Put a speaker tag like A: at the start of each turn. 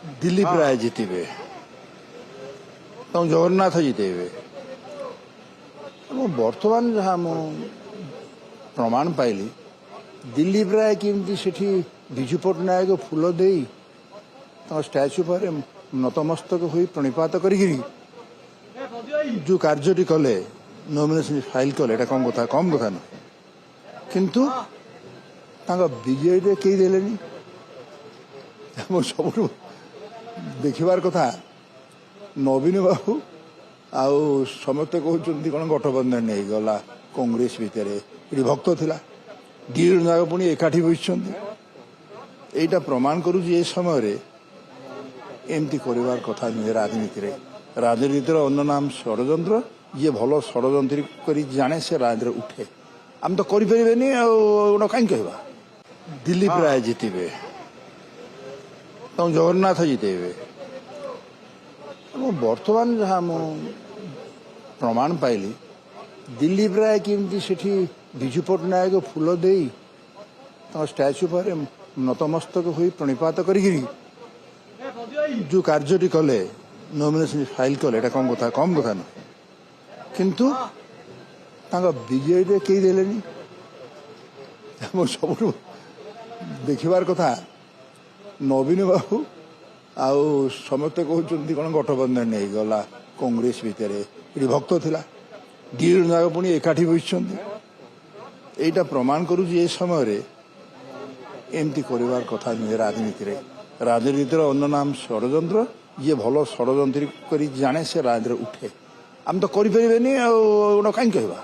A: दिलीप राय जितबे जगन्नाथ जितेबे बर्तमान जहाँ प्रमाण पाइली दिलीप राय केमती सेठी विजु पट्टनायक फूल दे स्टाच्यू पर नतमस्तक हो प्रणिपात करी जो कार्यटी कले नॉमिनेशन फाइल कले कम कथा न किंतु विजय कई देले सब देखिबार कथा नवीन बाबू आउ समस्ते कहते कौन गठबंधन नहीं गला कांग्रेस भितर ये भक्त थिला दी जन जाक पुणी एकाठी बसछन एटा प्रमाण करू ए समय एमती करिवार कथा नुहे राजनीतिर अन्य नाम षड्यंत्र ये भल षड्यंत्री करी जाने से राजनीति उठे आम तो करें कहीं कहवा दिलीप राय जितबे जगन्नाथ जितेबे बर्तमान जहाँ प्रमाण पाइली दिलीप राय केमती सेठी विजु पट्टनायक फूल दे स्टाच्यू पर नतमस्तक हो प्रणिपात करी जो कार्यटी कले नॉमिनेशन फाइल कले कम कथा न किंतु विजय कई देले सब देखिबार कथा नवीन बाबू आउ समस्ते कहते कौन गठबंधन नहीं गला कांग्रेस भितर ये भक्त थिला दी जन जाक पुणी एकाठी बसछन एटा प्रमाण करू ए समय एमती करिवार कथा नुहे राजनीतिर अन्य नाम षड्यंत्र ये भल षड्यंत्री करी जाने से राजनीति उठे आम तो करें कहीं कहवा।